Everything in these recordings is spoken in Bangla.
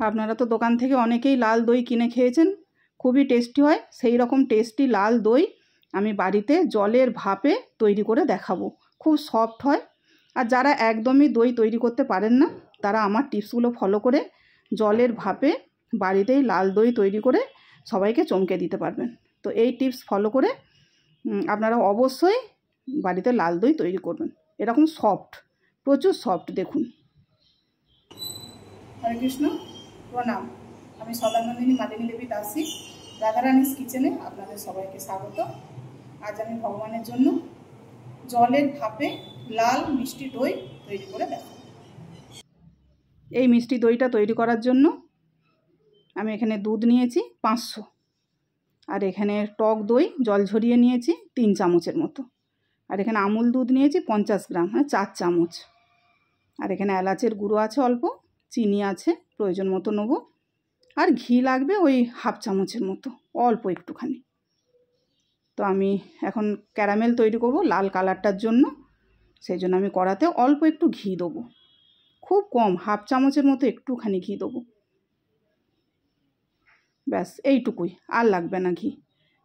আপনারা তো দোকান থেকে অনেকেই লাল দই কিনে খেয়েছেন, খুবই টেস্টি হয়। সেই রকম টেস্টি লাল দই আমি বাড়িতে জলের ভাপে তৈরি করে দেখাবো। খুব সফট হয়। আর যারা একদমই দই তৈরি করতে পারেন না, তারা আমার টিপসগুলো ফলো করে জলের ভাপে বাড়িতেই লাল দই তৈরি করে সবাইকে চমকে দিতে পারবেন। তো এই টিপস ফলো করে আপনারা অবশ্যই বাড়িতে লাল দই তৈরি করবেন। এরকম সফট, প্রচুর সফট। দেখুন। হরে কৃষ্ণ, প্রণাম। আমি সদানন্দিনী মালিনী দেবী দাসী, রাধারানীস কিচেনে আপনাদের সবাইকে স্বাগত। আজ আমি ভগবানের জন্য জলের ভাপে লাল মিষ্টি দই তৈরি করে দেখাবো। এই মিষ্টি দইটা তৈরি করার জন্য আমি এখানে দুধ নিয়েছি 500, আর এখানে টক দই জল ঝরিয়ে নিয়েছি 3 চামচের মতো, আর এখানে আমুল দুধ নিয়েছি 50 গ্রাম, 4 চামচ, আর এখানে এলাচের গুঁড়ো আছে অল্প, চিনি আছে প্রয়োজন মতো নেব, আর ঘি লাগবে ওই হাফ চামচের মতো, অল্প একটুখানি। তো আমি এখন ক্যারামেল তৈরি করব লাল কালারটার জন্য, সেই জন্য আমি কড়াতে অল্প একটু ঘি দেবো, খুব কম, হাফ চামচের মতো একটুখানি ঘি দেবো, ব্যাস এইটুকুই, আর লাগবে না ঘি।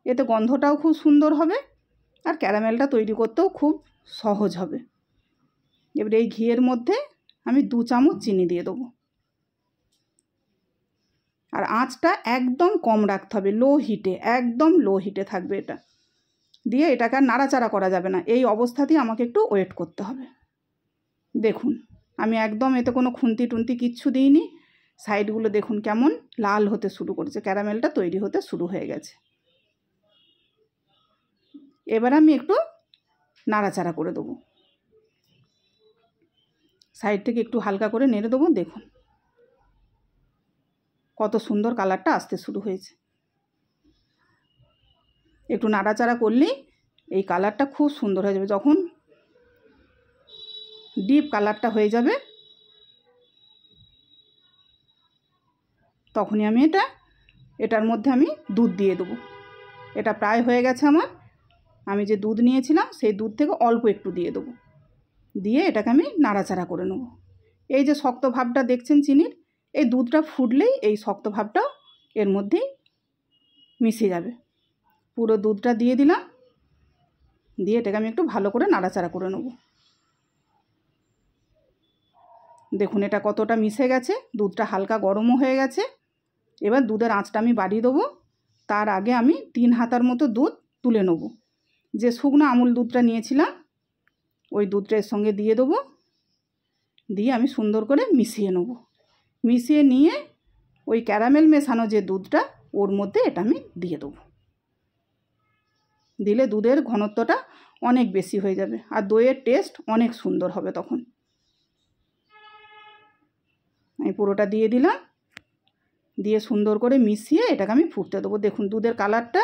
এতে গন্ধটাও খুব সুন্দর হবে আর ক্যারামেলটা তৈরি করতেও খুব সহজ হবে। এবার এই ঘিয়ের মধ্যে আমি 2 চামচ চিনি দিয়ে দেবো, আর আঁচটা একদম কম রাখতে হবে, লো হিটে, একদম লো হিটে থাকবে এটা। দিয়ে এটাকে আর নাড়াচাড়া করা যাবে না, এই অবস্থাতেই আমাকে একটু ওয়েট করতে হবে। দেখুন আমি একদম এতে কোনো খুন্তি টুন্তি কিচ্ছু দিইনি। সাইডগুলো দেখুন কেমন লাল হতে শুরু করেছে, ক্যারামেলটা তৈরি হতে শুরু হয়ে গেছে। এবার আমি একটু নাড়াচাড়া করে দেবো, সাইড থেকে একটু হালকা করে নেড়ে দেবো। দেখুন কত সুন্দর কালারটা আসতে শুরু হয়েছে। একটু নাড়াচাড়া করলেই এই কালারটা খুব সুন্দর হয়ে যাবে। যখন ডিপ কালারটা হয়ে যাবে তখনই আমি এটার মধ্যে আমি দুধ দিয়ে দেবো। এটা প্রায় হয়ে গেছে আমার। আমি যে দুধ নিয়েছিলাম সেই দুধ থেকে অল্প একটু দিয়ে দেবো, দিয়ে এটাকে আমি নাড়াচাড়া করে নেব। এই যে শক্ত ভাবটা দেখছেন চিনির, এই দুধটা ফুটলেই এই শক্ত ভাবটাও এর মধ্যেই মিশে যাবে। পুরো দুধটা দিয়ে দিলাম, দিয়ে এটাকে আমি একটু ভালো করে নাড়াচাড়া করে নেব। দেখুন এটা কতটা মিশে গেছে, দুধটা হালকা গরমও হয়ে গেছে। এবার দুধের আঁচটা আমি বাড়িয়ে দেবো। তার আগে আমি 3 হাতার মতো দুধ তুলে নেব। যে শুকনো আমুল দুধটা নিয়েছিলাম ওই দুধটা এর সঙ্গে দিয়ে দেবো, দিয়ে আমি সুন্দর করে মিশিয়ে নেব। মিশিয়ে নিয়ে ওই ক্যারামেল মেশানো যে দুধটা ওর মধ্যে এটা আমি দিয়ে দেবো। দিলে দুধের ঘনত্বটা অনেক বেশি হয়ে যাবে আর দইয়ের টেস্ট অনেক সুন্দর হবে তখন। আমি পুরোটা দিয়ে দিলাম, দিয়ে সুন্দর করে মিশিয়ে এটাকে আমি ফুটতে দেবো। দেখুন দুধের কালারটা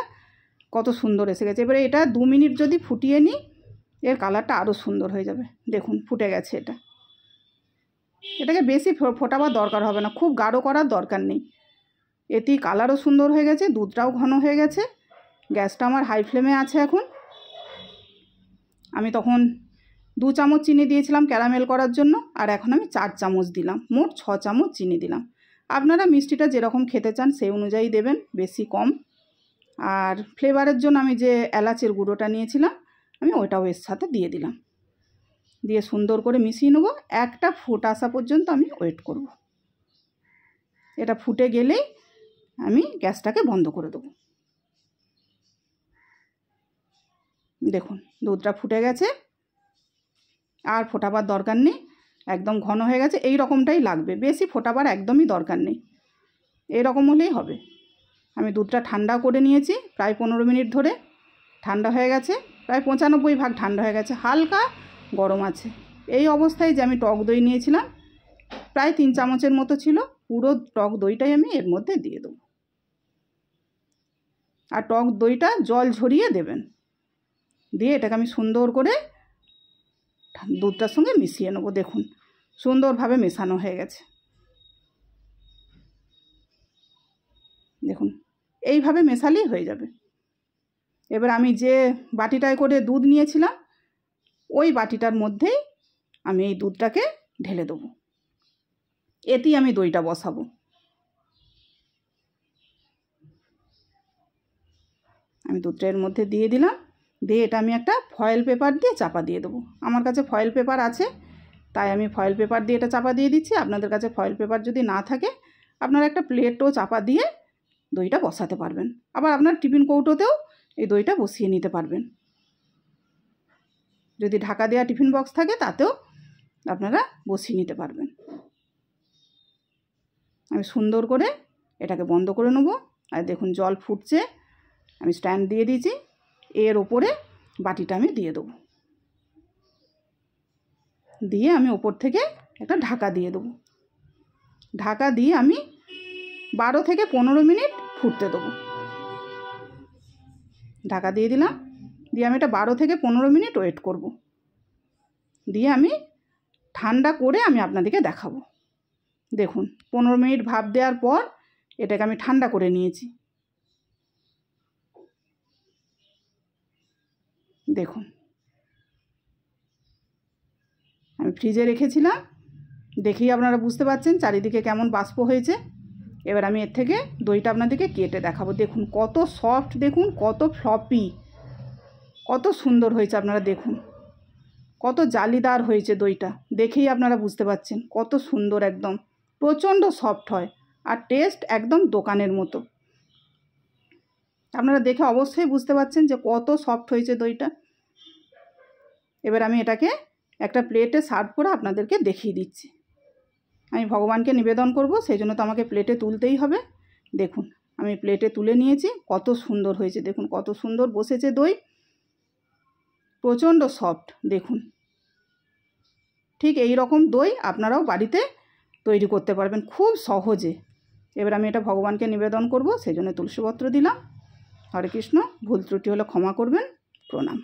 কত সুন্দর এসে গেছে। এবারে এটা 2 মিনিট যদি ফুটিয়ে নিই এর কালারটা আরও সুন্দর হয়ে যাবে। দেখুন ফুটে গেছে এটা। এটাকে বেশি ফোটাবার দরকার হবে না, খুব গাঢ় করার দরকার নেই। এতেই কালারও সুন্দর হয়ে গেছে, দুধটাও ঘন হয়ে গেছে। গ্যাসটা আমার হাই ফ্লেমে আছে এখন। আমি তখন 2 চামচ চিনি দিয়েছিলাম ক্যারামেল করার জন্য, আর এখন আমি 4 চামচ দিলাম, মোট 6 চামচ চিনি দিলাম। আপনারা মিষ্টিটা যেরকম খেতে চান সেই অনুযায়ী দেবেন, বেশি কম। আর ফ্লেভারের জন্য আমি যে এলাচের গুঁড়োটা নিয়েছিলাম আমি ওইটাও এর সাথে দিয়ে দিলাম, দিয়ে সুন্দর করে মিশিয়ে নেবো। একটা ফুট আসা পর্যন্ত আমি ওয়েট করব। এটা ফুটে গেলেই আমি গ্যাসটাকে বন্ধ করে দেবো। দেখুন দুধটা ফুটে গেছে, আর ফোটাবার দরকার নেই, একদম ঘন হয়ে গেছে। এই রকমটাই লাগবে, বেশি ফোটাবার একদমই দরকার নেই, এই রকম হলেই হবে। আমি দুধটা ঠান্ডা করে নিয়েছি প্রায় 15 মিনিট ধরে, ঠান্ডা হয়ে গেছে, প্রায় 95% ঠান্ডা হয়ে গেছে, হালকা গরম আছে। এই অবস্থায় যে আমি টক দই নিয়েছিলাম প্রায় 3 চামচের মতো ছিল, পুরো টক দইটাই আমি এর মধ্যে দিয়ে দেবো। আর টক দইটা জল ঝরিয়ে দেবেন, দিয়ে এটাকে আমি সুন্দর করে দুধটার সঙ্গে মিশিয়ে নেবো। দেখুন সুন্দরভাবে মেশানো হয়ে গেছে। দেখুন এইভাবে মেশালেই হয়ে যাবে। এবার আমি যে বাটিটায় করে দুধ নিয়েছিলাম ওই বাটিটার মধ্যেই আমি এই দুধটাকে ঢেলে দেবো। এতেই আমি দইটা বসাবো। আমি দুধটা এর মধ্যে দিয়ে দিলাম। দিয়ে এটা আমি একটা ফয়েল পেপার দিয়ে চাপা দিয়ে দেবো। আমার কাছে ফয়েল পেপার আছে, তাই আমি ফয়েল পেপার দিয়ে এটা চাপা দিয়ে দিচ্ছি। আপনাদের কাছে ফয়েল পেপার যদি না থাকে, আপনারা একটা প্লেটও চাপা দিয়ে দইটা বসাতে পারবেন। আবার আপনার টিফিন কৌটোতেও এই দইটা বসিয়ে নিতে পারবেন। যদি ঢাকা দেওয়া টিফিন বক্স থাকে তাতেও আপনারা বসিয়ে নিতে পারবেন। আমি সুন্দর করে এটাকে বন্ধ করে নেব। আর দেখুন জল ফুটছে, আমি স্ট্যান্ড দিয়ে দিয়েছি, এর ওপরে বাটিটা আমি দিয়ে দেবো। দিয়ে আমি ওপর থেকে একটা ঢাকা দিয়ে দেবো। ঢাকা দিয়ে আমি 12 থেকে 15 মিনিট ফুটতে দেবো। ঢাকা দিয়ে দিলাম। দিয়ে আমি এটা 12 থেকে 15 মিনিট ওয়েট করব। দিয়ে আমি ঠান্ডা করে আমি আপনাদেরকে দেখাবো। দেখুন 15 মিনিট ভাপ দেওয়ার পর এটাকে আমি ঠান্ডা করে নিয়েছি। দেখুন আমি ফ্রিজে রেখেছিলাম, দেখেই আপনারা বুঝতে পারছেন চারিদিকে কেমন বাষ্প হয়েছে। এবার আমি এর থেকে দইটা আপনাদেরকে কেটে দেখাবো। দেখুন কত সফট, দেখুন কত ফ্লপি, কত সুন্দর হয়েছে। আপনারা দেখুন কত জালিদার হয়েছে দইটা, দেখেই আপনারা বুঝতে পারছেন কত সুন্দর, একদম প্রচণ্ড সফট হয় আর টেস্ট একদম দোকানের মতো। আপনারা দেখে অবশ্যই বুঝতে পারছেন যে কত সফট হয়েছে দইটা। এবার আমি এটাকে একটা প্লেটে সার্ভ করে আপনাদেরকে দেখিয়ে দিচ্ছি। আমি ভগবানকে নিবেদন করব, সেই জন্য তো আমাকে প্লেটে তুলতেই হবে। দেখুন আমি প্লেটে তুলে নিয়েছি, কত সুন্দর হয়েছে, দেখুন কত সুন্দর বসেছে দই, প্রচণ্ড সফট। দেখুন ঠিক এই রকম দই আপনারাও বাড়িতে তৈরি করতে পারবেন খুব সহজে। এবার আমি এটা ভগবানকে নিবেদন করব, সেই জন্য তুলসীপত্র দিলাম। হরে কৃষ্ণ। ভুল ত্রুটি হলে ক্ষমা করবেন। প্রণাম।